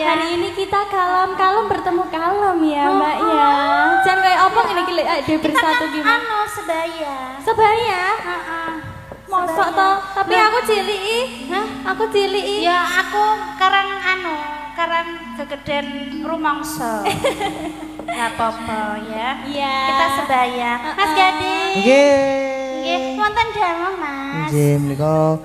Hari ini kita kalem bertemu kalem ya Mbak ya. Jangan kayak apa ini kita bersatu gimana? Sebaya. Mosok toh, tapi aku cilik. Aku cilik. Ya aku karang gegeden rumangsa. Enggak apa-apa ya. Iya. Kita sebaya. Mas Gading. Nggih, wonten dalem Mas. Nggih, menika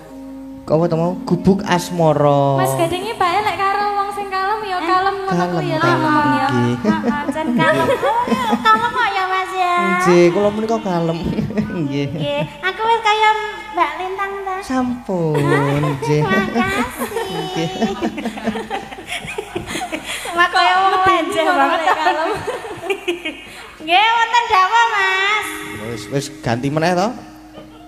apa to mau gubuk asmara. Mas Gading iki bae lek karo wong sing kalem ya kalem ngono ku ya ngomong ya. Jan kalem. Kalem kok ya Mas ya. Nggih, kula menika kalem. Nggih. Nggih, aku wis kaya Mbak Lintang ta. Sampun, nggih. Makasih. Mak kaya wong lenjeh banget kalem. Nggih, wonten dawuh Mas. Wis ganti meneh to?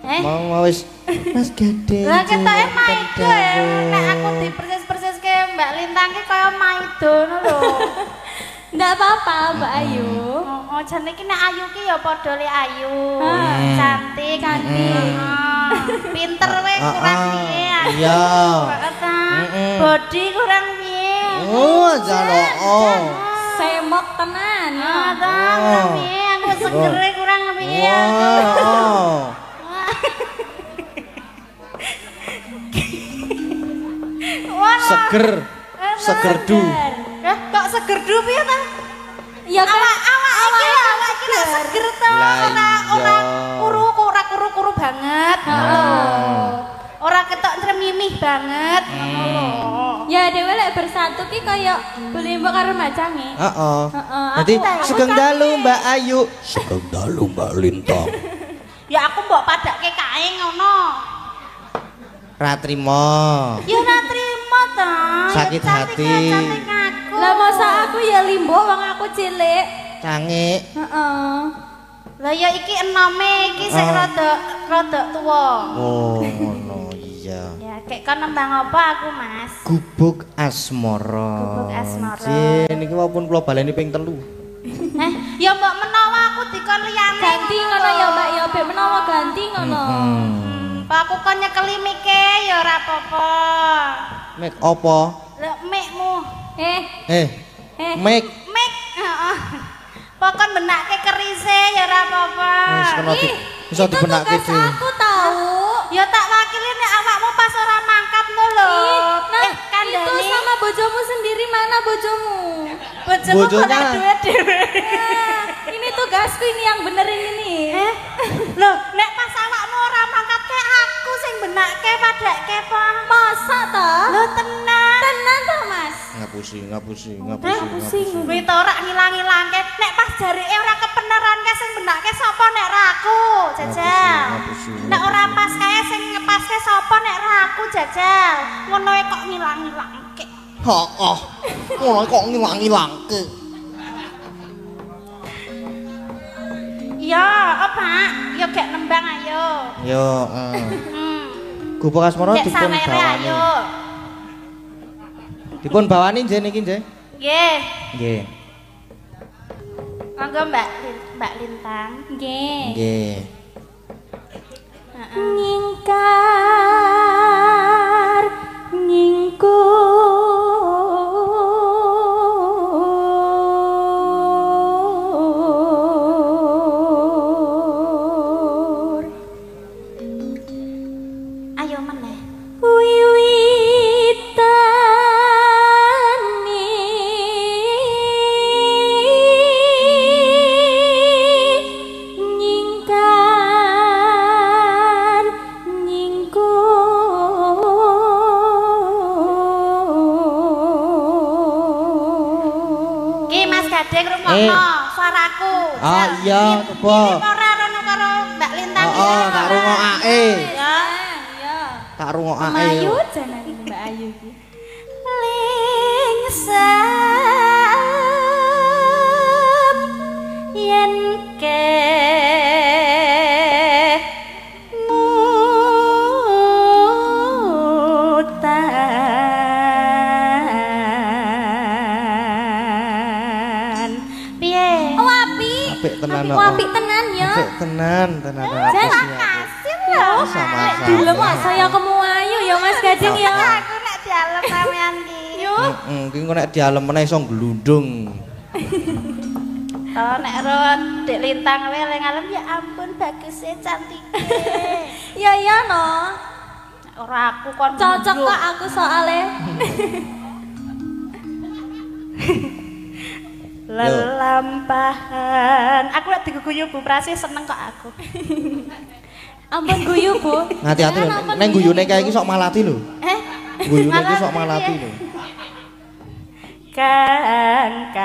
Mau wis Mas Gading. Lah ketoke maido ya. Nek aku dipersis-persiske Mbak Lintang ki kaya maido ngono lho. Ndak apa-apa Mbak Ayu. Oh, jane iki nek Ayu ki ya padha le Ayu. Cantik. Pinter we kurang piye. Iya. Body kurang piye. Oh, jaluk. Semok tenan. Kurang piye aku segere kurang piye. Segerdu. Kok segerdu piye ta? Ya kan awak iki seger to. Ora kuru-kuru banget. Ora ketok tremimih banget. Ya dhewe lek bersatu ki kaya belimbok karo macange. Heeh. Dadi sugeng dalu Mbak Ayu. Sugeng dalu Mbak Lintang. Ya aku mbok padake kae ngono. Ra trima. Ya ra trima ta. Sakit hati. Lah masa aku ya limbo wong aku cilik. Cangik. Heeh. Lah ya iki enome iki sik rada tuwa. Oh, ngono iya. Ya kek kon nembang apa aku, Mas? Gubuk asmara. Gubuk asmara. Jin niki wapun kula baleni ping 3. Ya mbok menawa aku dikon liyane. Ganti ngono ya, Mbak ya, bek menawa ganti ngono. Pak aku kon nyekeli mike ya ora apa-apa. Mik apa? Lek mikmu. Mik. Mik, heeh. Pokon benakke kerise ya ora apa-apa. Iso dibenakke iki. Aku tahu. Ya tak wakili nek awakmu pas ora mangkat no lho. Itu sama bojomu sendiri, mana bojomu? Bojomu ora duwe dhewe. Ini tugasku ini yang benerin ini. Loh, nek pas awakmu ora mangkat ke aku sing benakke padake apa? Masa ta? Lho tenan. Tenan ta, Mas? Ngapusi. Kuwi to ora ngilang-ilangke. Nek pas jarike ora kepeneranke sing benakke sapa nek ra aku, Jajal. Nek ora pas kae sing ngepaske sapa nek ra aku, Jajal. Ngono kok ngilang-ilangke. Heeh. Ngono kok ngilang-ilangke. Ya, apa? Ya gek nembang ayo. Yo, Gubuk asmara dipun bawani. Dipun bawani nggih niki nggih. Nggih. Nggih. Monggo Mbak Lintang. Nggih. Nggih. Nyingkar nyingkur. Ayo meneh. Nyingkar nyingkur Gading rungokno suaraku. Ah iya, coba. Iki ora rono karo Mbak Lintang iki. Oh, tak rungokake. Ya. Iya. Tak rungokake. Ayu janan Mbak Ayu iki. Lingsep yen ke Apik tenan ya. Apik tenan. Makasih lho. Sama-sama. Dulu mah saya kemu ayu ya Mas Gading ya. Aku nek dialem sampean iki. Yo. Ki engko nek dialem meneh iso glundung. Oh nek ro Dik Lintang wae ngalem ya ampun bagusnya cantike. Iya iya no. Ora aku kon Cocok kok aku soalnya. Lelampahan. Aku lek diguyu Bu Prasi seneng kok aku. Ampun guyu, Bu. Hati-hati lho, neng guyune kae iki sok malati lho. Guyune iki sok malati lho. Kang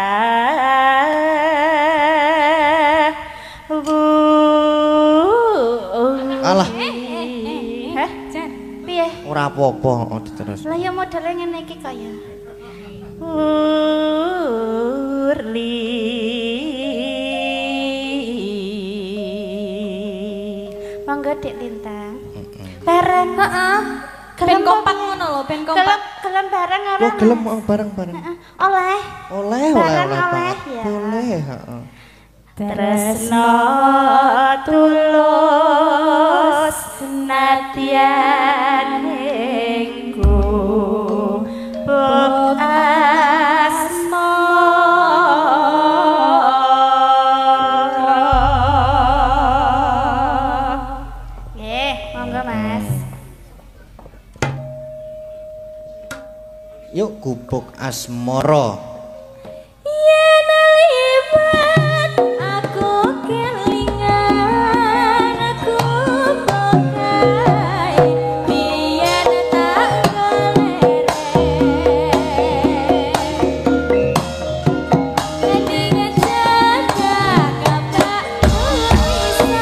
Alah, Hah? Piye? ora apa-apa, oh terus. Lah ya modele ngene iki kaya. Monggo Dik Lintang. Bareng, heeh. Ben kompak ngono lho, ben kompak. Gelem bareng ora? Lo gelem bareng-bareng. Oleh. Oleh. Ya. Boleh, heeh. Tresno tulus nadyan engko bok asmara. Nggih, monggo Mas. Yuk gubuk asmara. Yen libat aku kelingan aku pokai biyen tak golere mendingan jaga kapak tulisan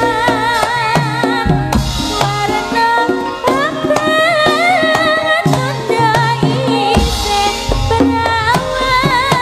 warna apa tunda isih perawan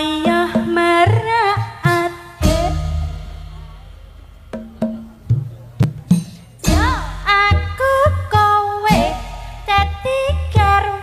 wayah meraat aku kowe dadi garwa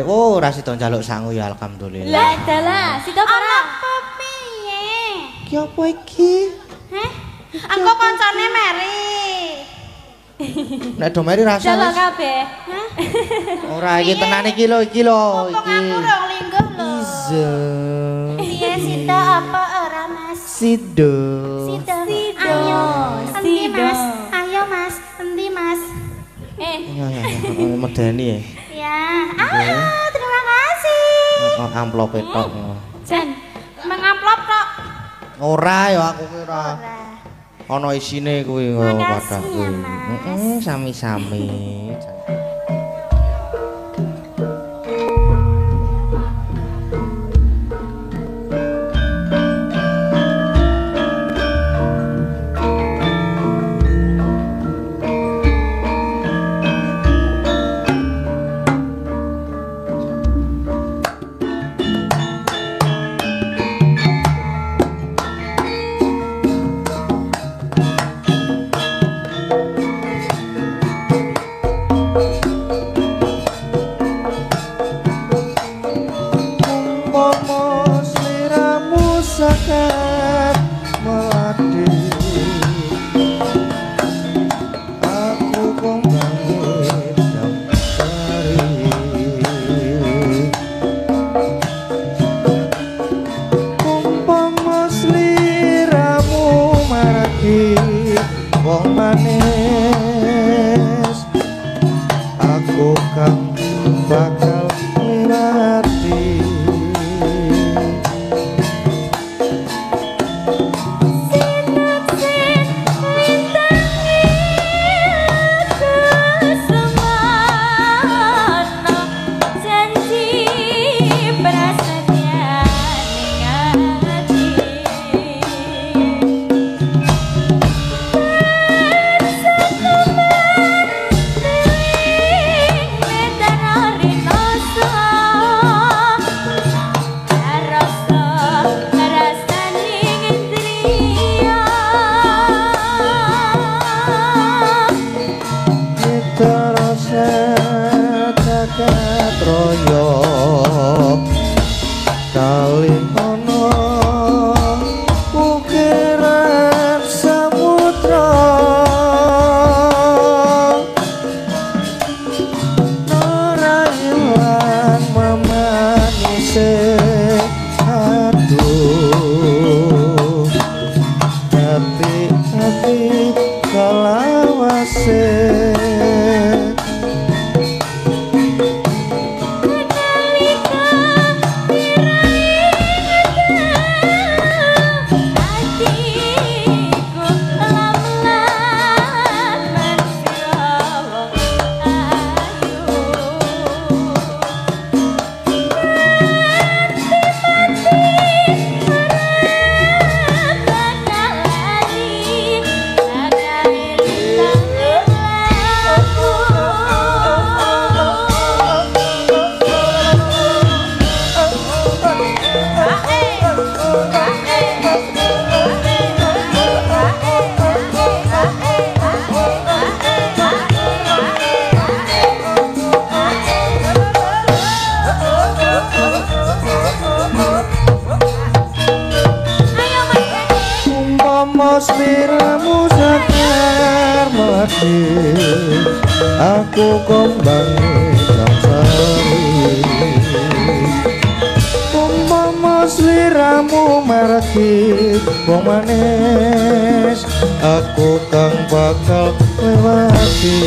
Oh, ora sida njaluk sangu ya alhamdulillah. Lah dalah, sida ora piye? Ki apa iki? Heh? Aku kancane Mary. Nek do Mary rasa. Jaluk kabeh. Hah? Ora iki tenan iki lho, iki lho, iki. Aku rong lingguh lho. Iso. Piye sida apa ora, Mas? Sido. Sida. Ayo, endi Mas? Ayo Mas, endi Mas? Medeni ya. Ya, terima kasih. Amplop tok. Jan, mengamplop tok. Ora ya aku kira. Ana isine kuwi padha kuwi. Heeh, sami-sami. Sliramu sakar mati aku kembang sari umpama sliramu margi wong manis aku kang bakal lewati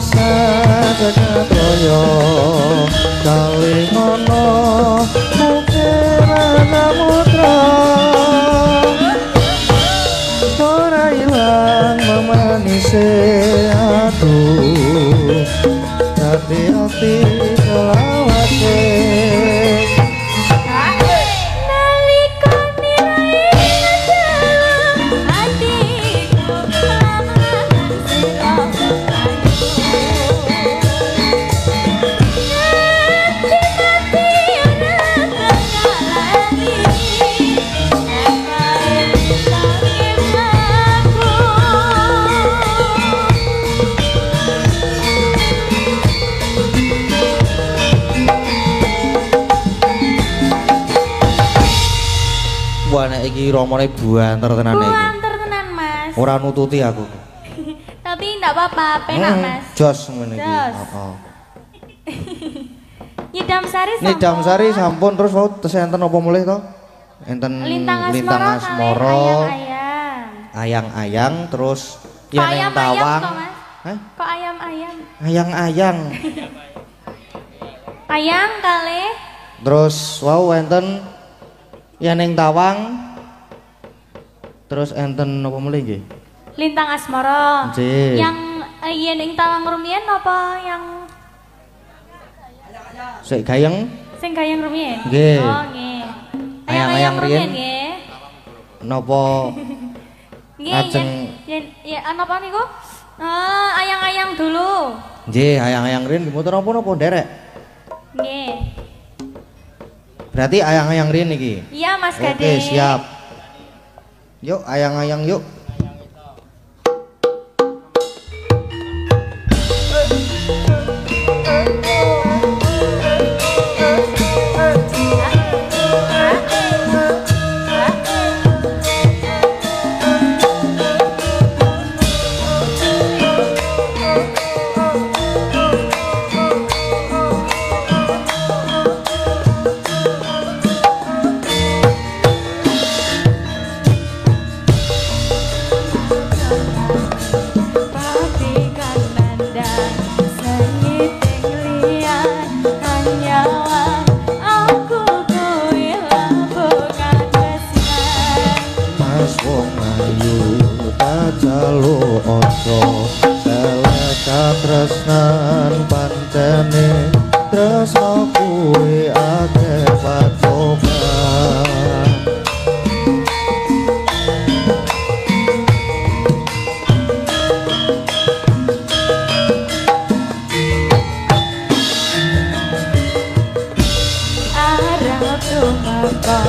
sajagataya kali ngono mukira samutra ora ilang memanise aduh hati-hati selawase iki romone buanter tenan iki. Buanter tenan, Mas. Ora nututi aku. Tapi enggak apa-apa, penak, Mas. Jos ngene iki. Heeh. Nyidam Sari sampun terus wau tes enten apa mulih to? Enten Lintang Asmara. Ayang-ayang terus yen tawang. Hah? Kok ayam-ayam? Ayang-ayang. Ayang kali. Terus wau enten yen tawang. Terus enten apa mulih nggih? Lintang Asmara. Yang yen ing tawang rumiyin apa yang Sing gayeng? Sing gayeng rumiyin. Nggih. Oh, nggih. Ayang-ayang riyen nggih. Napa? Nggih, ya napa niku? Ayang-ayang dulu. Nggih, ayang-ayang riyen muter napa nderek? Nggih. Berarti ayang-ayang riyen iki. Iya, Mas Gade. Oke, siap. Yuk, ayang-ayang yuk. Tresnan pancene tresno kuwi akeh patokan arep tumeka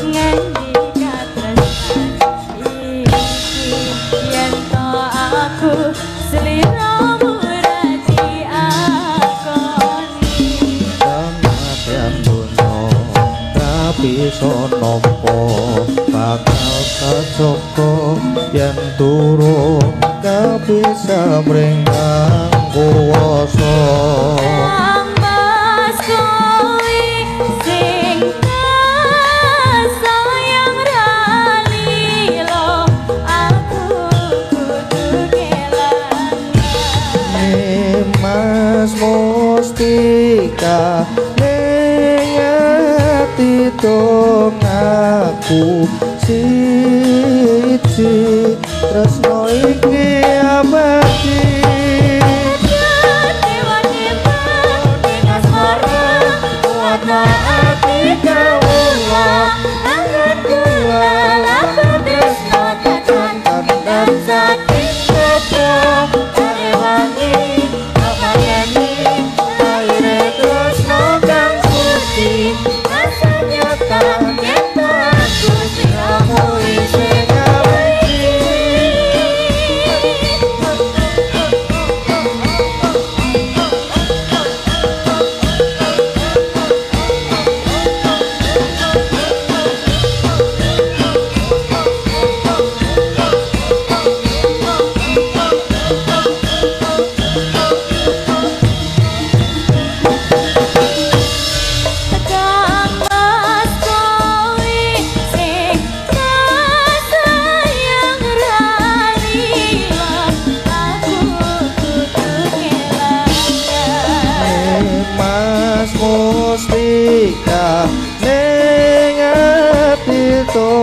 ngendi katresnan iki yen to aku seliramu bisa nampa bakal kacoko yen turu kabisa mringkang kuwasa Mas kowe sing sayang ralilo aku kudu kelangan Mas Mustika dong aku siji tresno iki abadi warna ati kawula angen kula laku tresno tekan dan saking sopo karewangi apa yani aire tresno kang suci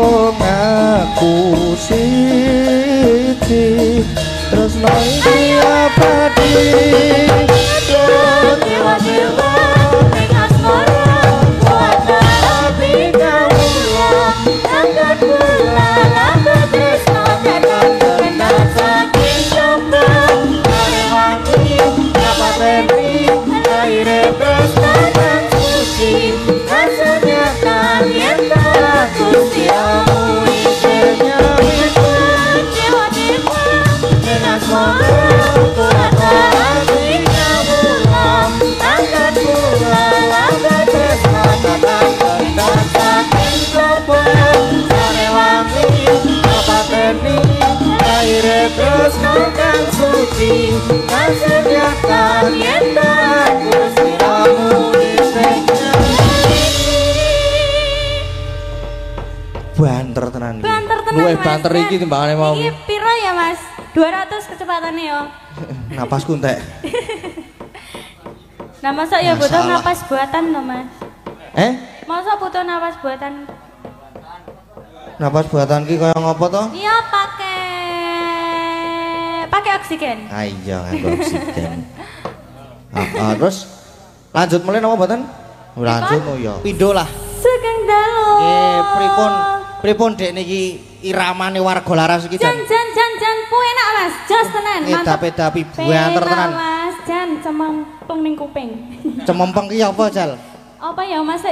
aku siji tresno iki abadi dewa-dewa ning asmara kuwasa api kawula angkat kula lambe tresno tekan kendal saking jombang rewangi kapateni aire tresno kang suci rasanya kalian aku siamu isernya wisuan dewa-dewa dengan semua kuasa hati kawula angkat kula lambe tresno tekan kendal saking jombang rewangi kapateni aire tresno kang suci rasanya kalian aku siamu isernya banter tenan iki. Banter tenan. Luwih banter iki timbangane mau. Iki piro ya, Mas? 200 kecepatannya yo. Napasku entek. Nah, masa ya butuh napas buatan loh, Mas? Masa butuh napas buatan? Napas buatan ki kaya ngopo to? Iya, pakai oksigen. Ah iya, nganggo oksigen. Terus lanjut mulai napa mboten? Lanjut oh ya. Pindho lah. Sugeng dalu. Nggih, pripun Dek niki iramane warga laras iki jan. Jan pu enak Mas, jos tenan. Mantap. Tapi banter tenan. Mas, jan cemempeng ning kuping. Cemempeng ki apa, Jal? Apa ya Mas,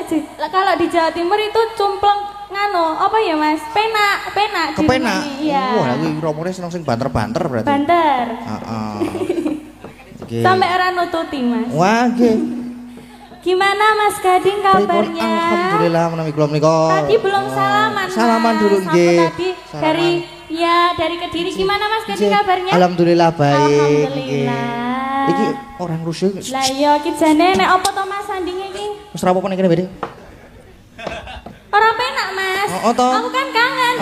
kalau di Jawa Timur itu cumpleng ngano, apa ya Mas? Penak. Kepenak. Iya. Wah, iki romore seneng sing banter-banter berarti. Banter. Heeh. Sampai ora nututi Mas. Wah, nggih. Gimana Mas Gading kabarnya? Alhamdulillah menawi kula menika. Tadi belum salaman. Salaman dulu nggih. Tadi dari Kediri gimana Mas Gading kabarnya? Alhamdulillah baik. Alhamdulillah. Iki orang rusuh. Lah iya iki jane nek apa to Mas sandinge iki? Wis ra apa-apa nek kene Bede. Ora penak Mas. Aku kan kangen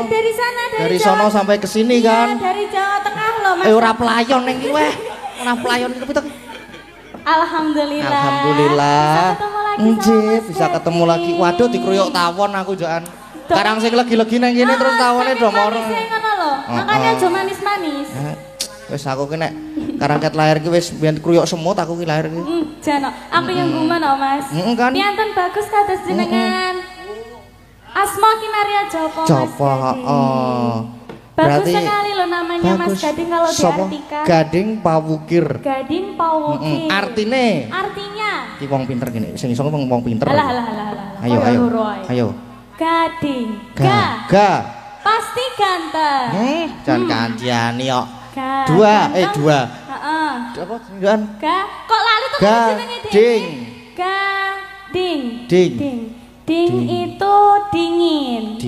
dari sana dari sono sampai ke sini kan. Dari Jawa Tengah loh Mas. Ora pelayon ning iki weh. Ora pelayon iki pitok. Alhamdulillah. Bisa ketemu lagi. Waduh dikruyuk tawon aku jokan. Sekarang sing legi-legi nang kene terus tawone do moro. Makanya aja manis-manis. Wis aku ki nek karangket lahir ki wis mbiyen kruyuk semut aku ki lahir ki. Jano, aku yang guman oh Mas. Kan. Pianten bagus kados jenengan. Asma Kinaria Joko. Joko, heeh. Bagus sekali loh namanya Mas Gading kalau diartikan. Gading Pawukir. Gading Pawukir. Artinya. Ki wong pinter gini. Sing iso wong pinter. Alah. Ayo. Gading. Ga. Pasti ganteng. Jangan kandiani kok. Dua. Heeh. Apa jenengan? Kok lali tuh jenenge Gading. Gading. Ding itu dingin.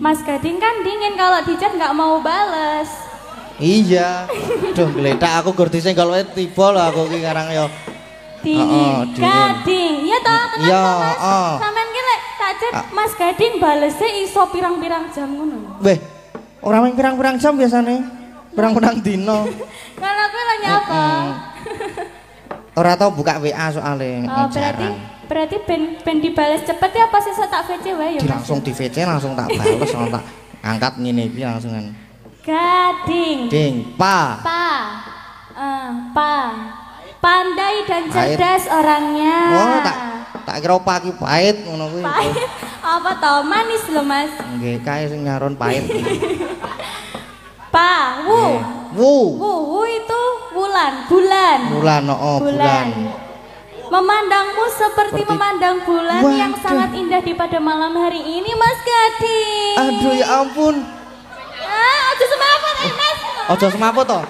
Mas Gading kan dingin kalau di chat nggak mau bales. Iya. Duh geletak aku gur disenggol wae tiba lho aku ki karang yo. Dingin. Gading. Iya toh tenan iya, Mas. Sampean ki lek tak chat Mas Gading balese iso pirang-pirang jam ngono. Weh, ora mung pirang-pirang jam biasane. Pirang-pirang dino. Kalau kowe lho nyapa? Ora tau buka WA soalnya. Oh, berarti ben dibales cepet ya apa sih tak VC wae ya? Langsung di VC langsung tak bales langsung tak angkat ngene iki langsungan. Gading. Pa. Pandai dan cerdas orangnya. Oh, tak kira pa ki pahit ngono kuwi. Pahit. Apa to? Manis lho, Mas. Nggih, kae sing nyaron pahit. Wu itu bulan. Bulan. Memandangmu seperti memandang bulan yang sangat indah di pada malam hari ini, Mas Gading. Aduh ya ampun. Aja semaput, Mas. Aja semaput to.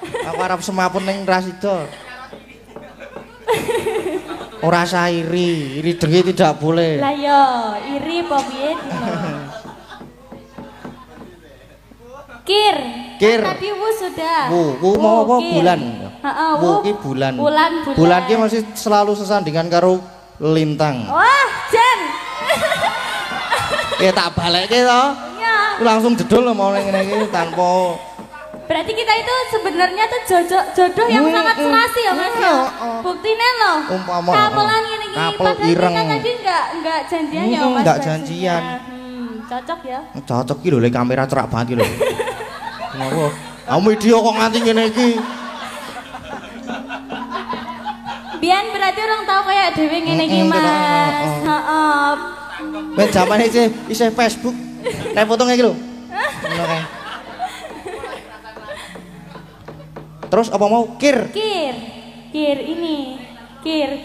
Aku arep semaput ning Rasida. Ora sah iri dengi tidak boleh. Lah yo, iri apa piye? Kir. Tadi wu sudah. Wu mau apa bulan? Heeh, wu ki bulan. Bulan ki masih selalu sesandingan karo lintang. Wah, Jan. Ya tak balekke to. Iya. Langsung jedul mau ngene iki tanpa. Berarti kita itu sebenarnya tuh jodoh yang sangat serasi ya Mas ya. Buktine loh. Kapelan ngene iki padahal kita tadi enggak janjian ya Mas. Enggak janjian. Cocok ya? Cocok iki lho, kamera cerak banget iki lho. Ngopo? Kamu video kok nganti ngene iki. Biyen berarti orang tahu kayak dhewe ngene iki, Mas. Heeh. Ben zamane isih Facebook. Nek foto ngene iki lho. Ngono kae. Terus apa mau kir? Kir ini. Kir.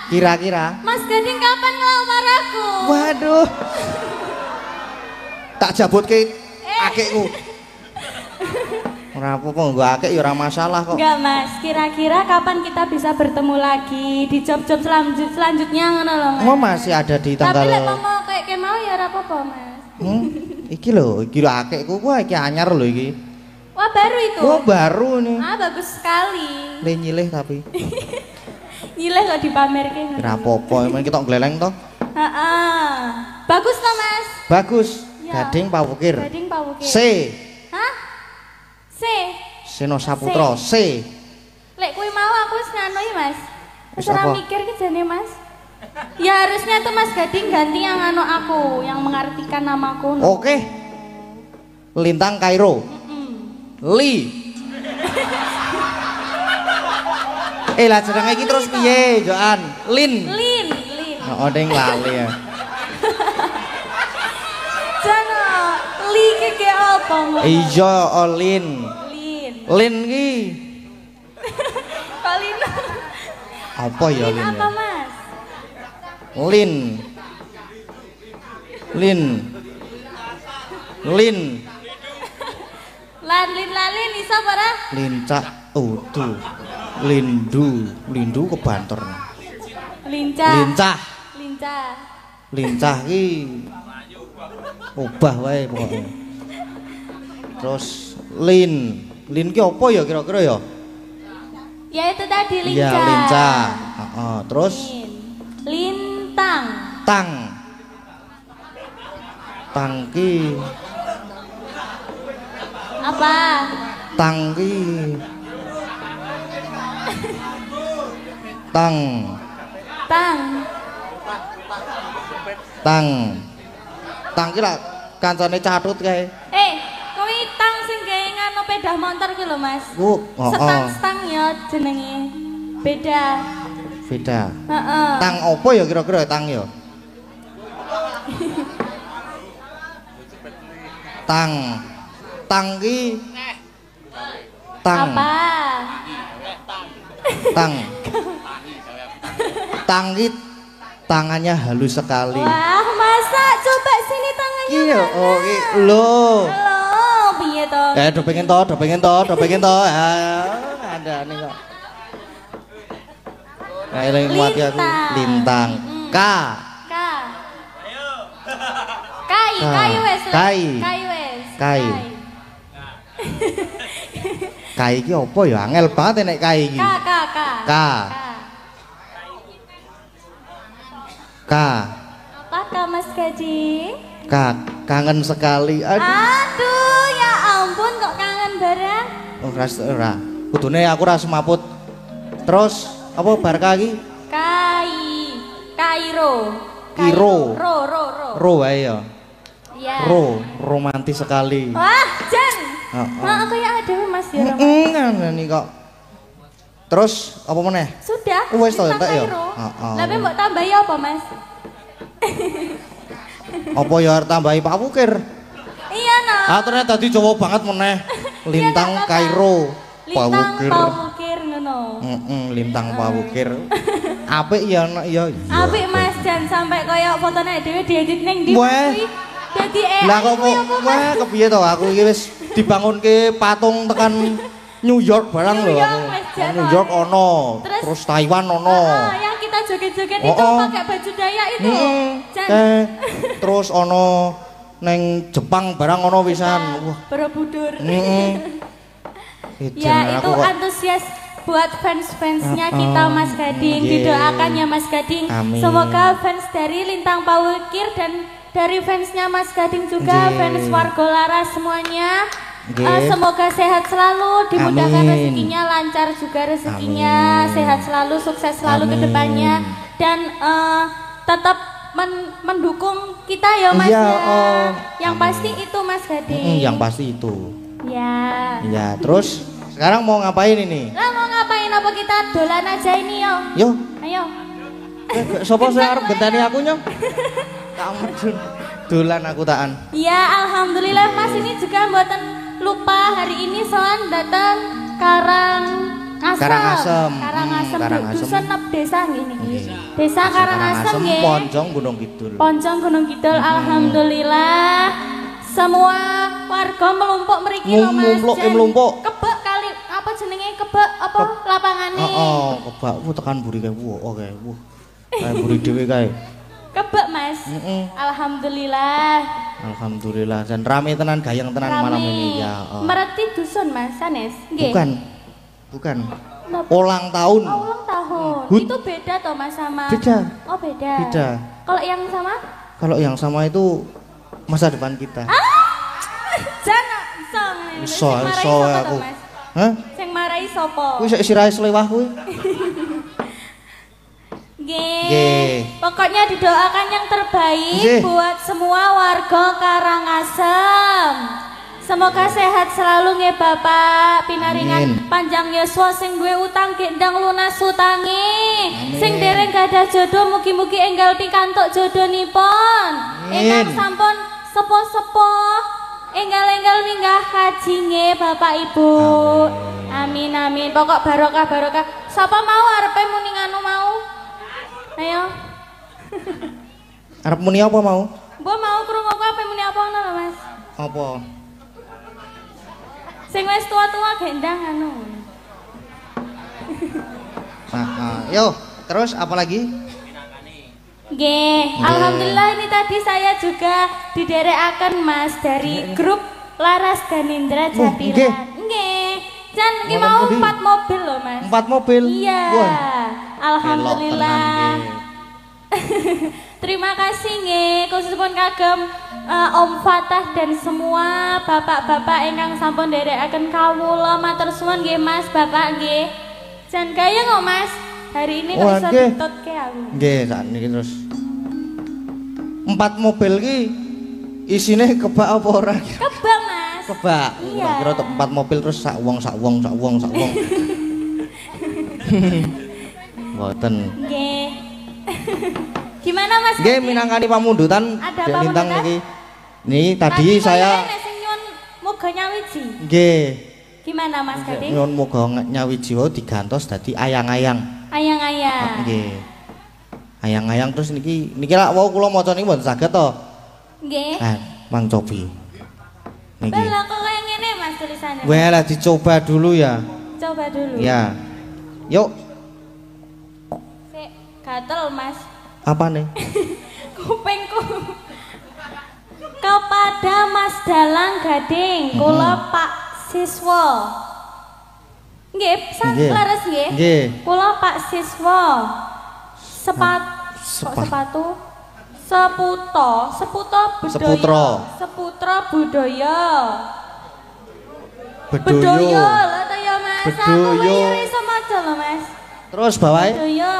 Kira-kira Mas Gading kapan ngelamar aku? Waduh. Tak jabut ke akekku. Ora apa-apa, nggo akek ya ora masalah kok. Enggak, Mas. Kira-kira kapan kita bisa bertemu lagi di job-job selanjutnya ngono lho, Mas. Oh, masih ada di tanggal. Tapi lek mau kayak mau ya ora apa-apa, Mas. Iki lho akekku ku iki anyar lho iki. Wah, baru itu. Oh, baru nih. Bagus sekali. Nyilih tapi. Nyilih kok dipamerke. Ora apa-apa, emang kita gleleng toh. Heeh. Bagus toh, Mas? Bagus. Ya. Gading Pawukir. C. Hah? C. Seno Saputra. C. Lek kowe mau aku wis nganu iki, Mas. Wis Wis ora apa? mikir ki jane, Mas. Ya harusnya tuh Mas Gading ganti yang anu aku, yang mengartikan namaku. Oke. Lintang Kairo. Li. Lah jenenge iki terus piye, Joan? Lin. Oh, ding lali ya. Jana, Li ki apa, Mas? Iya, Lin. Lin ki. Kalin. Apa ya Lin? Apa, Mas? Lin. Lin iso ora? Lincak utuh. Lindu kebanter. Lincah. Lincah ki obah wae pokoknya. Terus Lin ki apa ya kira-kira ya? Ya itu tadi lincah. Iya, lincah. Terus Lintang. Tangki. Apa? Tangki. Tangki lah kancane catut kae. Kuwi tang sing gawe ngano pedah motor ki lho, Mas. Stang ya jenenge. Beda. Heeh. Tang opo ya kira-kira tang ya? Tangki. Apa? Tangki tangannya halus sekali. Wah, masa coba sini tangannya. Iya, oh lho. Halo, piye to? Do pengen to. Ada nih kok. Eling mati aku. Lintang. Kai. Kai iki apa ya? Angel banget nek kai iki. Apa Mas Gading? Kangen sekali. Aduh, ya ampun kok kangen bareng. Oh, ora. Kudune aku ora semaput. Terus apa Barka iki? Kairo. Ro wae ya. Iya. Romantis sekali. Wah, Jan. Kayak ada Mas ya. Nih kok. Terus apa meneh? Sudah. Wes to entek ya. Lah mbok tambahi apa, Mas? Apa ya tambahi Pak Wukir? Iya, nah. Ternyata dadi Jawa banget meneh. Lintang Kairo. Pak Wukir ngono. Lintang Pak Wukir. Apik ya anak ya. Apik Mas Jan sampai kaya fotone dhewe diedit ning ndi kuwi. Dadi lah kok kepiye to aku iki wis dibangunke patung tekan New York barang lho aku. New York ono, terus Taiwan ono. Yang kita joget-joget itu pakai baju Dayak itu. Terus ono neng Jepang barang ono pisan. Wah, Borobudur. Ya itu antusias buat fans-fansnya kita Mas Gading. Didoakan ya Mas Gading. Semoga fans dari Lintang Pawukir dan dari fansnya Mas Gading juga, fans warga Laras semuanya. Semoga sehat selalu, dimudahkan rezekinya, lancar juga rezekinya, sehat selalu, sukses selalu ke depannya. Dan tetap mendukung kita ya Mas iya, ya. Yang pasti itu Mas Gading. Yang pasti itu. Ya. Ya, terus sekarang mau ngapain ini? Lah mau ngapain apa kita dolan aja ini yo? Yo. Ayo. Sopo sing arep genteni aku nyong? Tak medun. Dolan aku taan. Ya, alhamdulillah Mas ini juga mboten lupa hari ini soan datang Karangasem. Karangasem. Dusun desa ngene iki. Desa Karangasem nggih. Ponjong Gunung Kidul. Ponjong Gunung Kidul. Alhamdulillah. Semua warga melumpuk mriki lho Mas. Melumpuk. Kebek kali apa jenenge kebek apa lapangane? Heeh, kebak tekan mburi kae. Oke. Kae mburi dhewe kae. Kebek Mas. Alhamdulillah. Alhamdulillah. Dan rame tenan gayeng tenan malam ini ya. Mereti dusun Mas Sanes. Nggih. Bukan. Ulang tahun. Ulang tahun. Itu beda toh Mas sama. Beda. Oh beda. Beda. Kalau yang sama? Kalau yang sama itu masa depan kita. Jangan iso aku. Hah? Sing marahi sapa? Kuwi sik sirahe slewah kuwi. Nggih. Pokoknya didoakan yang terbaik buat semua warga Karangasem. Semoga sehat selalu nggih Bapak, pinaringan panjang yuswa sing duwe utang gendang lunas utange. Sing dereng gadah jodoh mugi-mugi enggal pikantuk jodhonipun. Ingkang sampun sepuh-sepuh enggal-enggal minggah haji nggih Bapak Ibu. Amin amin. Pokok barokah. Sapa mau arepe muni nganu mau? Ayo. Arep muni apa mau? Mbok mau krungu apa muni apa ngono lho Mas? Apa? Sing wis tua-tua gendang anu. Yo, terus apa lagi? Nggih, alhamdulillah ini tadi saya juga diderekaken Mas dari grup Laras Ganindra Jatilan. Nggih. Jan iki mau 4 mobil loh Mas. 4 mobil? Iya. Alhamdulillah. Terima kasih nggih khususipun kagem Om Fatah dan semua bapak-bapak ingkang sampun nderekaken kawula matur suwun nggih Mas Bapak nggih. Jan gayeng kok Mas. Hari ini kok iso ditutke aku. Nggih, sakniki terus. 4 mobil ki isine kebak apa ora? Kebak Mas. Kebak. Iya. Kira tok 4 mobil terus sak wong. Mboten. Nggih. Gimana Mas? Nggih minangkani pamundutan Lintang niki. Nih tadi saya moga nyawiji. Nggih. Gimana Mas Gading? Nyuwun moga nyawiji wae digantos dadi ayang-ayang. Ayang-ayang. Nggih. Ayang-ayang terus niki lak wau kula maca niki mboten saged to. Nggih. Mang cobi. Niki. Lah kok kaya ngene Mas tulisannya. Wah, lah dicoba dulu ya. Coba dulu. Ya. Yuk. Sik gatel Mas. Apa nih? Kupingku. Kepada Mas Dalang Gading, kula Pak Siswa. Nggih, laras nggih. Nggih. Kula Pak Siswa. Sepatu. Seputra budaya. Bedoyo lho ta ya Mas. Aku iso maca lho Mas. Terus bawahe. Bedoyo.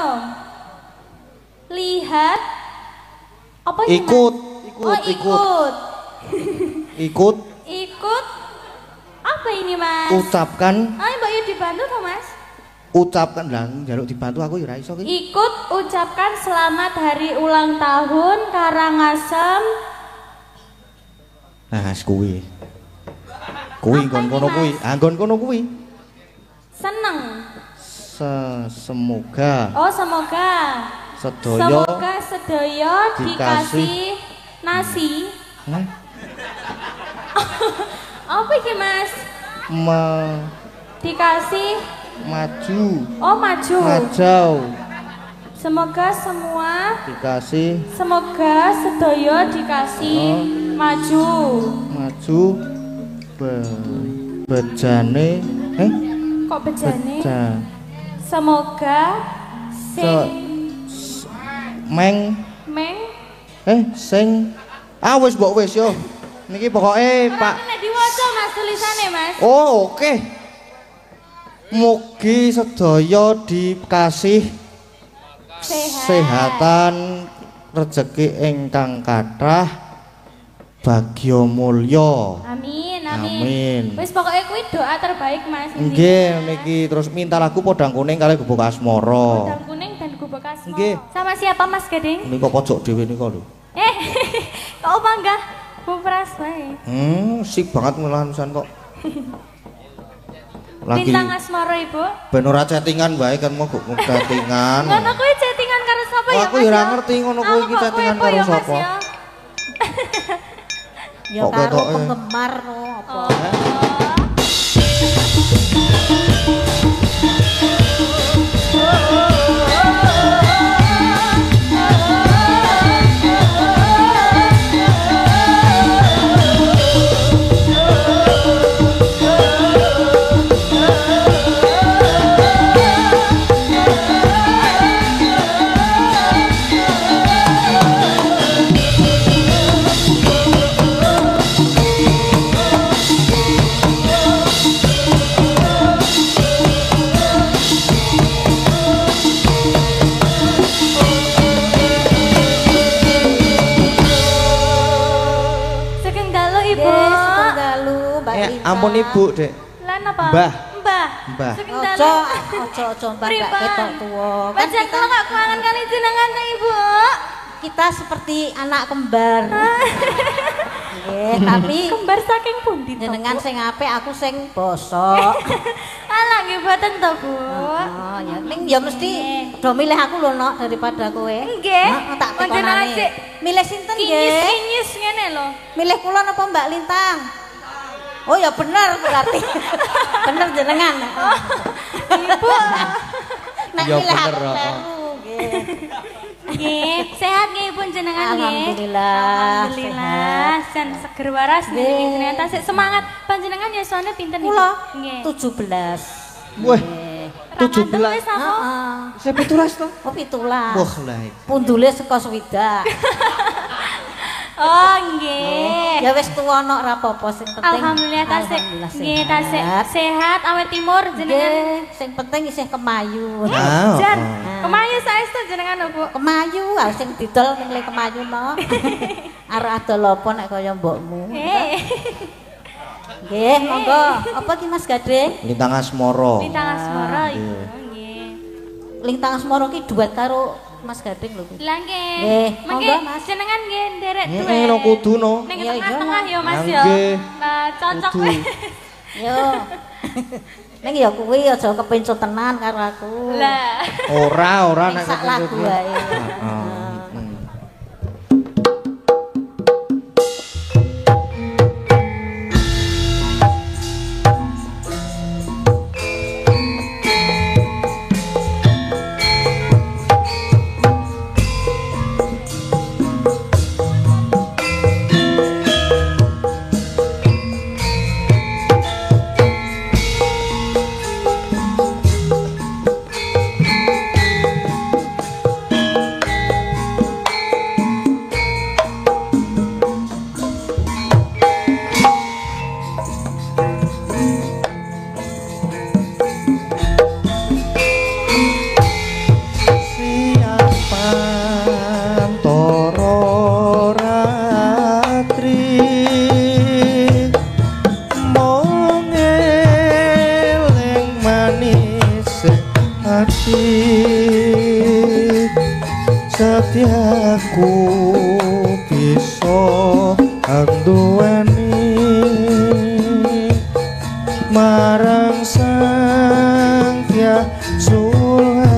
Lihat apa ini ikut. Apa ini Mas? Ucapkan. Mbak Yu dibantu toh Mas? Ucapkan lah, njaluk dibantu aku ya ora iso ki. Ikut ucapkan selamat hari ulang tahun Karangasem. Nah, kuwi. Kuwi nggon kono kuwi. Nggon kono kuwi. Seneng. Semoga. Oh, semoga. Semoga sedaya dikasih nasi. Apa iki Mas? Dikasih maju. Oh, maju. Majau. Semoga semua dikasih. Semoga sedaya dikasih maju. Maju. Bejane. Kok bejane? Semoga sing wis mbok wis yo. Niki pokoke Pak. Nek diwaca Mas tulisane Mas. Oh, oke. Mugi sedaya dikasih sehatan rezeki ingkang kathah bagya mulya. Amin, amin. Wis pokoke kuwi doa terbaik Mas. Nggih, niki terus minta lagu Podang Kuning kali Gubuk Asmara. Podang Kuning dan Gubuk Asmara. Nggih. Sama siapa Mas Gading? Nika pojok dhewe nika lho. Kok bangga? Bu Pras wae. Sik banget melanusan kok. Lagi Lintang Asmara Ibu. Ben ora chattingan wae kan mau chattingan. Ngono kuwi chattingan karo sapa ya Mas? Aku ora ngerti ngono kuwi iki chattingan karo sapa. Ya karo penggemar apa. Ampun Ibu, Dek. Lan apa? Mbah. Mbah. Ojo mbah gak ketok tuwa. Kan kita kok kangen kali jenengan Ibu. Kita seperti anak kembar. Nggih, tapi kembar saking pundi to? Jenengan sing apik, aku sing bosok. Alah nggih boten to, Bu. Oh, ya ning ya mesti do milih aku lho nok daripada kowe. Nggih. Tak tekonane. Milih sinten nggih? Kinyis ngene lho. Milih kula napa Mbak Lintang? Oh ya bener berarti. Bener jenengan. Ibu. Nek ya milih bener, aku baru nggih. Nggih, sehat nggih pun jenengan nggih. Alhamdulillah. Jan seger waras nggih. Ternyata sik semangat panjenengan yasane pinten iki? Kula nggih. 17. Wah. 17. Heeh. Saya 17 to? Oh 17. Wah lah. Pundule saka swidak. Oh nggih. Ya wis tuwa nok ora apa-apa sing penting. Alhamdulillah tasik. Nggih tasik sehat awet timur jenengan. Sing penting isih kemayu. Jan, kemayu saestu jenengan Bu. Kemayu, sing didol ning kemayu no. Arep adol apa nek kaya mbokmu. Nggih, monggo. Apa ki Mas Gading? Lintang Asmara. Lintang Asmara iku nggih. Lintang Asmara ki duet karo Mas Gading lho. Lah nggih. Monggo Mas. Jenengan nggih nderek duwe. No kudu no. Ning tengah-tengah ya Mas ya. Nah, cocok wis. Yo. Ning ya kuwi aja kepencut tenan karo aku. Lah. Ora nek sak lagu wae. Setiaku bisa anduweni marang sang Hyang Sulaksmi.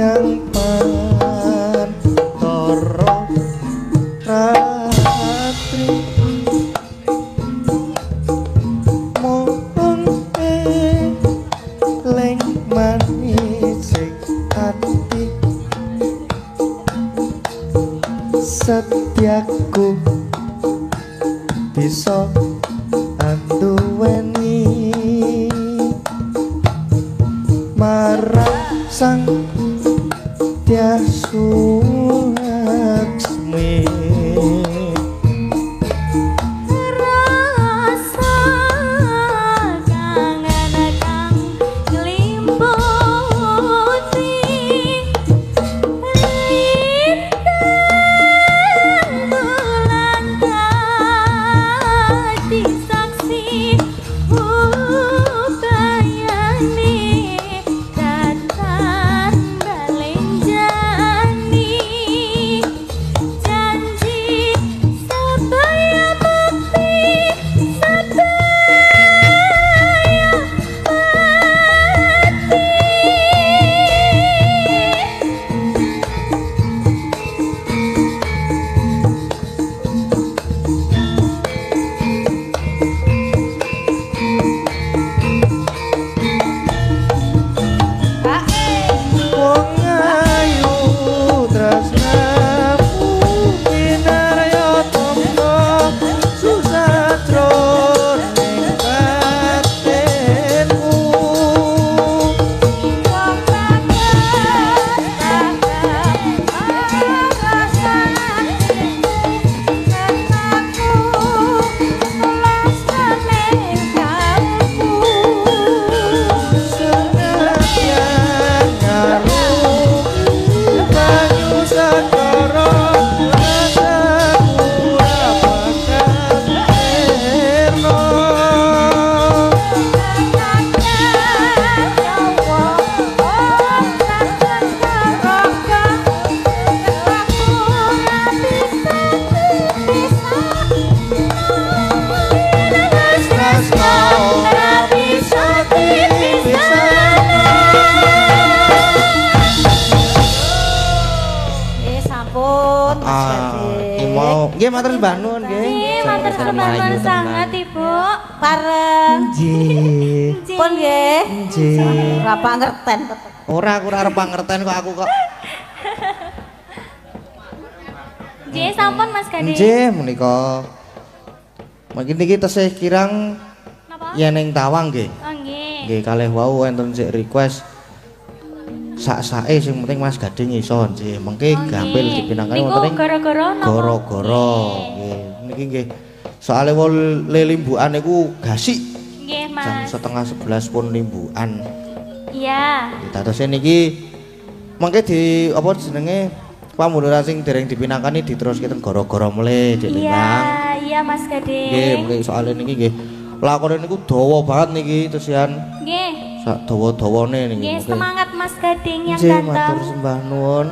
yang pantoro ratri mohon leng manis hati setiaku bisa anduweni marang sang tiasu laksmi Nggih matur Mbah Nun nggih. Nggih matur sembah sangat Ibu. Pareng. Nggih. Pun nggih. Nggih. Ora pangerten. Ora aku ora arep pangerten kok aku kok. Nggih sampun Mas Gade. Nggih menika. Mungkin niki tesih kirang napa? Yen ing Tawang nggih. Oh nggih. Nggih kalih wau enten sik request sak-sake sing penting Mas Gading iso nggih mengke gampil dipinangkani wonten ing gara-gara napa? Gara-gara nggih niki nggih soalé wol limbukan niku gasik nggih Mas jam 10:30 pun limbukan iya dadose niki mengke di apa jenenge pamunduran sing dereng dipinangkani diteruske teng gara-gara mle Dik Lintang iya Mas Gading nggih mengke soalé niki nggih lakone niku dawa banget niki tesian nggih sak dawa-dawane niki. Nggih, semangat Mas Gading yang Nggih, ganteng. matur sembah nuwun.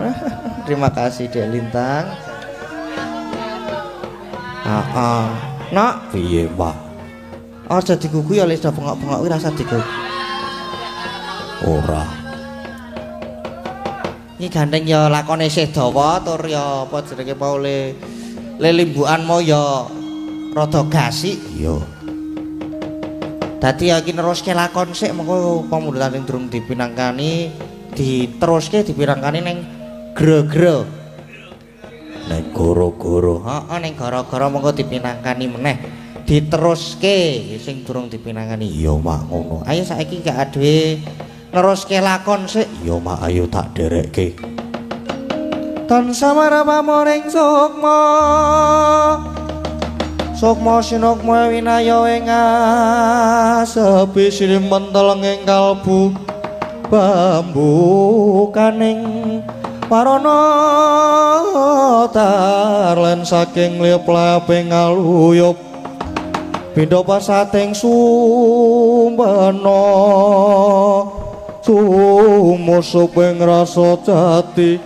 Terima kasih Dek Lintang. Nak, piye, Pak? Aja digugu ya Lesa bengok-bengok kuwi rasa digugu. Ora. Iki gandeng ya lakone isih dawa tur ya apa jenenge paule lelimbukanmu ya rada gasik. Iya. Dadi ya iki neruske lakon sik mengko pamundutan sing durung dipinangkani diteruske dipinangkani ning gre-gre. Ning goro-goro. Heeh ning gara-gara mengko dipinangkani meneh diteruske sing durung dipinangkani. Iya mak ngono. Ayo saiki gak adewe neruske lakon sik. Iya mak ayo tak derekke. Tansah marapa-moring sukma Sukma sinukma winaya ing asepi silim menteleng ing kalbu bambu kaning warana tarlen saking liep-leping aluyup pindha pasating sumbana sumusuping rasa jati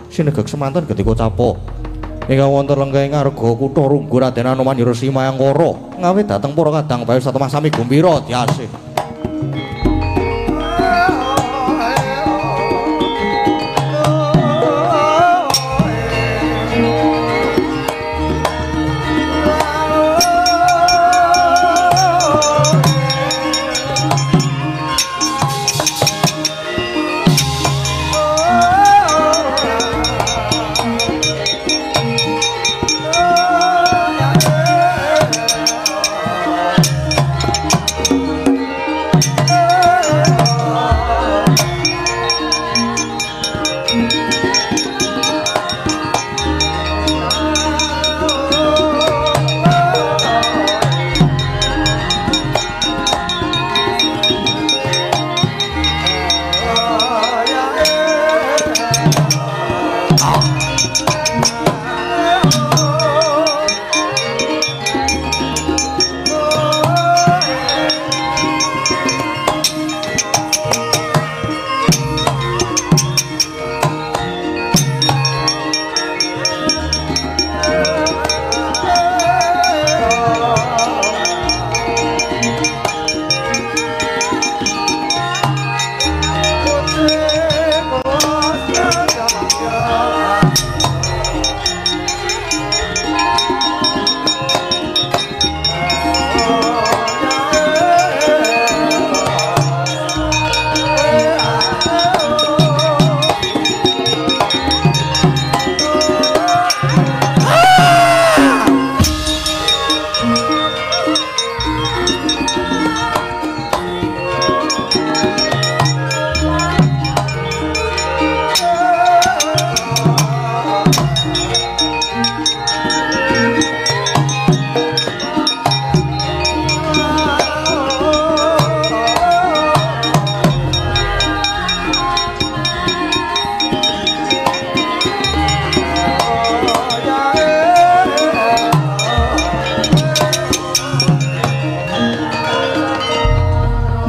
sinegek semanten ketika capok ingkang wonten lenggahing ngarga kutha Runggu Raden Anoman Hirasi Mayangkara ngawit dhateng para kadang bayu satemah sami gumbira diasih.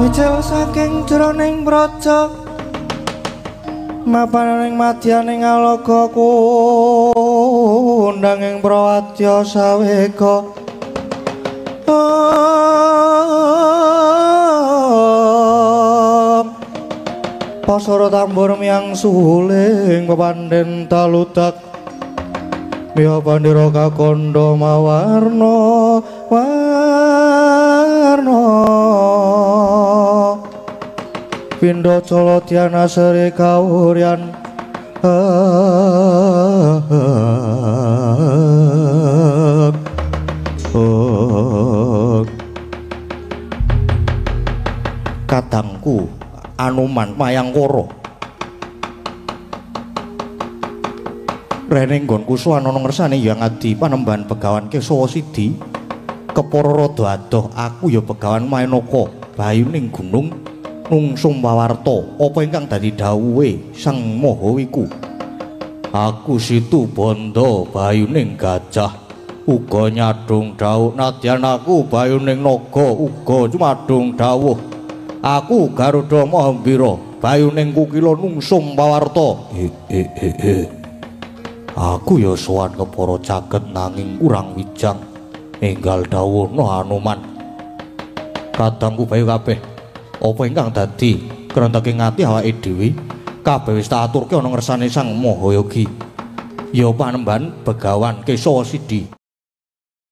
Micel saking jroning praja mapaning madyaning alaga kundang ing prawadya sawega pasara tambur miyang suling pepandhen taludak miya pandira kakandha mawarna Pindha Cala Dyana Sri kawuryan kadangku Anoman Mayangkara rene nggonku suwana ngersane yang adi panembahan Begawan Kesawa Sidi kepara rada adoh aku ya Begawan Mahenaka bayuning gunung nungsum pawarta apa ingkang dadi dawuhe Sang Maha iku aku situ bondo bayuning gajah uga nyadung dawuh nadyan aku bayuning naga uga cumadung dawuh aku Garuda Mahambira bayuning kukila nungsum pawarta aku ya sowan kepara caket nanging kurang wijang enggal dawuhna Anoman kadangku bayu kabeh apa ingkang dadi krenteking ati awake dhewe kabeh wis tak aturke ana ngersane Sang Maha Yogi ya panembahan Begawan Kesawa Sidi